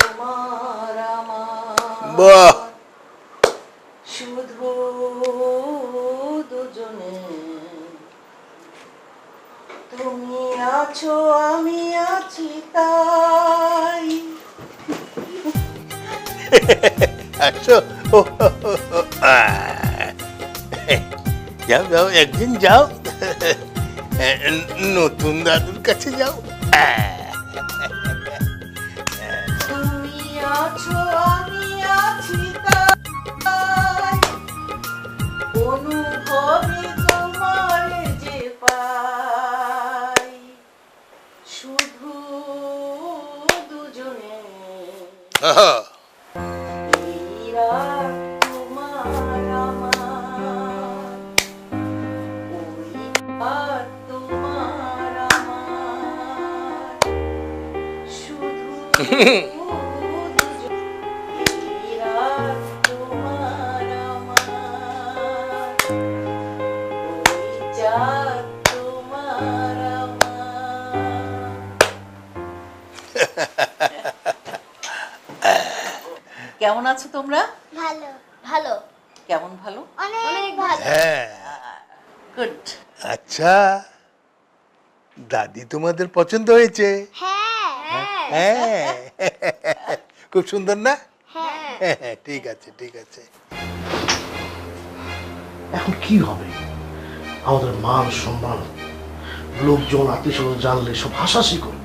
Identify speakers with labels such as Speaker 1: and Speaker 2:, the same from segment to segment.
Speaker 1: তোমার আমার
Speaker 2: বাহ,
Speaker 1: শুধু দুজনে তুমি আছো আমি আছি তাই
Speaker 2: আসো। যাও যাও, একদিন যাও, নতুন দাদুর কাছে যাও।
Speaker 1: তুমি আছো আমি আছি তাই অনুভবে তোমার যে পাই শুধু দুজনে এই রাত তোমার আমার ওই রাত তোমার আমার শুধু দুজনে এই রাত তোমার আমার ওই রাত তোমার আমার কেমন আছো তোমরা?
Speaker 3: ভালো ভালো
Speaker 1: কেমন ভালো?
Speaker 3: অনেক ভালো।
Speaker 2: হ্যাঁ,
Speaker 1: গুড।
Speaker 2: আচ্ছা, দাদি তোমাদের পছন্দ হয়েছে?
Speaker 3: হ্যাঁ
Speaker 2: হ্যাঁ, খুব সুন্দর না?
Speaker 3: হ্যাঁ
Speaker 2: হ্যাঁ, ঠিক আছে ঠিক আছে।
Speaker 4: এখন কি হবে? আমাদের মান সম্মান, লোকজন আত্মীয় স্বজন জানলে সব হাসাহাসি করবে।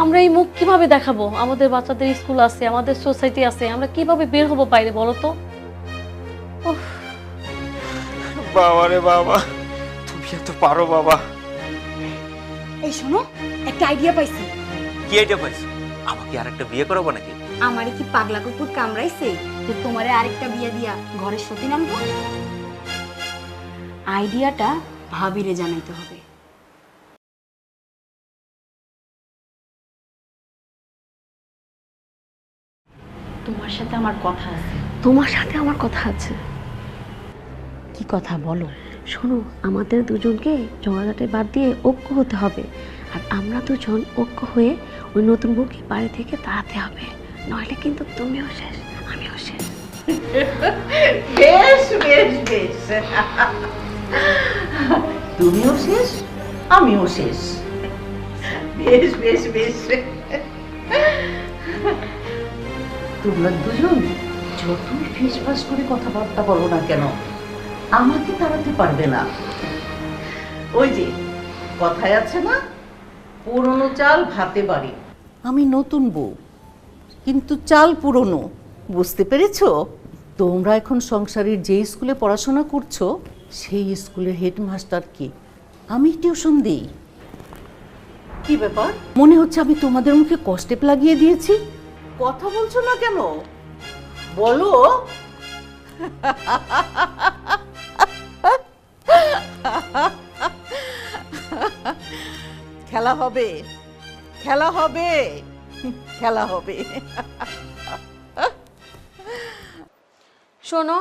Speaker 5: আমরা এই মুখ কিভাবে দেখাবো? আমাদের বাচ্চাদের স্কুল আছে, আমাদের সোসাইটি আছে, আমরা কিভাবে বের হবো বাইরে বলো তো?
Speaker 6: বাবা রে বাবা, তুমি এত পারো বাবা।
Speaker 7: এই শোনো, একটা আইডিয়া পাইছি।
Speaker 6: কি আইডিয়া পাইছো? আমাকে আর একটা বিয়ে করাবো নাকি?
Speaker 7: আমারে কি পাগলা কুকুর কামড়াইছে যে তোমারে আরেকটা বিয়ে দিয়া ঘরের সতী নামবো? আইডিয়াটা ভাবিরে জানাইতে হবে। তোমার সাথে আমার কথা আছে।
Speaker 5: তোমার সাথে আমার কথা আছে।
Speaker 7: কি কথা বলো?
Speaker 5: শোনো, আমাদের দুজনকে ঝগড়াঝাটি বাদ দিয়ে ঐক্য হতে হবে, আর আমরা দুজন ঐক্য হয়ে ওই নতুন বউকে বাড়ি থেকে তাড়াতে হবে, নইলে কিন্তু তুমিও শেষ আমিও শেষ।
Speaker 1: বেশ বেশ বেশ তুমিও শেষ আমিও শেষ। বেশ বেশ বেশ তোমরা দুজন যতই ফিসফাস করে কথাবার্তা বলো না কেন আমাকে তাড়াতে পারবে না। ওই যে কথায় আছে না, পুরনো চাল ভাতে বাড়ে। আমি নতুন বউ, কিন্তু চাল পুরনো, বুঝতে পেরেছো? তোমরা এখন সংসারের যে স্কুলে পড়াশোনা করছো সেই স্কুলের হেডমাস্টার কে আমি টিউশন দিই। কি ব্যাপার, মনে হচ্ছে আমি তোমাদের মুখে কষ্টেপ লাগিয়ে দিয়েছি? কথা বলছো না কেন, বলো। খেলা হবে, খেলা হবে, খেলা হবে।
Speaker 5: শোনো,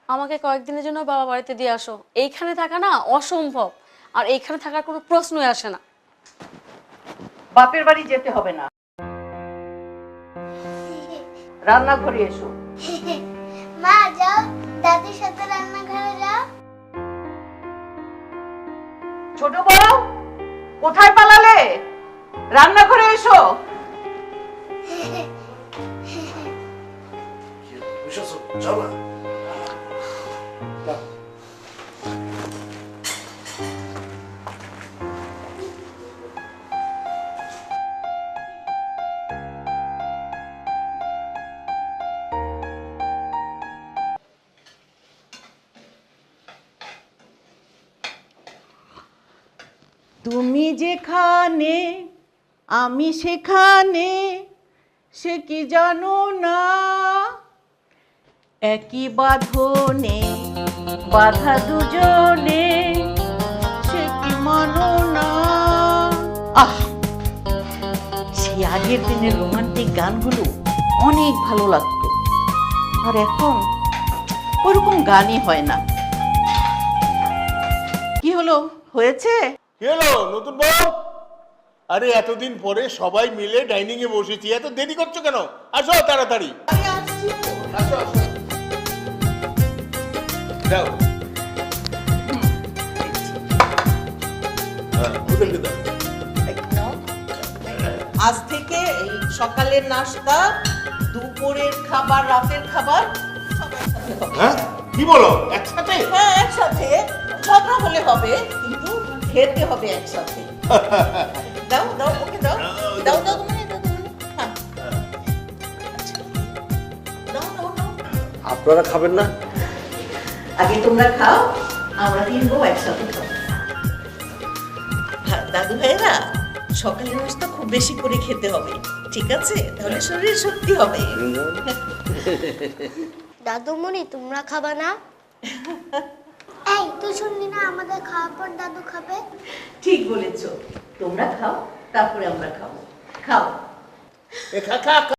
Speaker 5: আমাকে কয়েকদিনের জন্য বাবা বাড়িতে দিয়ে আসো। এইখানে থাকা না অসম্ভব, আর এইখানে থাকার কোনো প্রশ্নই আসে না।
Speaker 1: বাপের বাড়ি যেতে হবে না, রান্নাঘরে এসো।
Speaker 3: মা যাও, দাদির সাথে রান্নাঘরে যাও।
Speaker 1: ছোট বউ কোথায় পালালে? রান্নাঘরে এসো।
Speaker 4: চল না।
Speaker 1: তুমি যেখানে আমি সেখানে, সে কি জানো না? একই বাঁধনে বাঁধা দুজনে, সে কি মানো না? আহ, সেই আগের দিনের রোমান্টিক গানগুলো অনেক ভালো লাগতো, আর এখন ওরকম গানই হয় না। কি হলো, হয়েছে?
Speaker 2: কি হলো নতুন বউ? আরে এতদিন পরে সবাই মিলে ডাইনিং এ বসেছি, এত দেরি করছো কেন? আসো তাড়াতাড়ি। আসো আসো। দাও। হ্যাঁ, ওদেরকে দাও।
Speaker 1: আজ থেকে এই সকালের নাস্তা, দুপুরের খাবার, রাতের খাবার সব একসাথে হবে।
Speaker 2: হ্যাঁ কি বলো, একসাথে?
Speaker 1: হ্যাঁ একসাথে, ঝগড়া হলে হবে কিন্তু খেতে হবে একসাথে। দাও দাও ওকে দাও দাও দাও তুমি দাও তুমি। হ্যাঁ আচ্ছা। দাও দাও দাও।
Speaker 6: আপনারা খাবেন না?
Speaker 1: আগে তোমরা খাও, আমরা তিনবো একসাথে খাবো। দাদু ভাইরা, সকালের নাস্তা খুব বেশি করে খেতে হবে, ঠিক আছে? তাহলে শরীরে শক্তি হবে।
Speaker 3: দাদুমণি তোমরা খাবা না? এই তুই শুনলি না আমাদের খাওয়ার পর দাদু খাবে?
Speaker 1: ঠিক বলেছো, তোমরা খাও তারপরে আমরা খাবো। খাও।
Speaker 2: খা খা খা।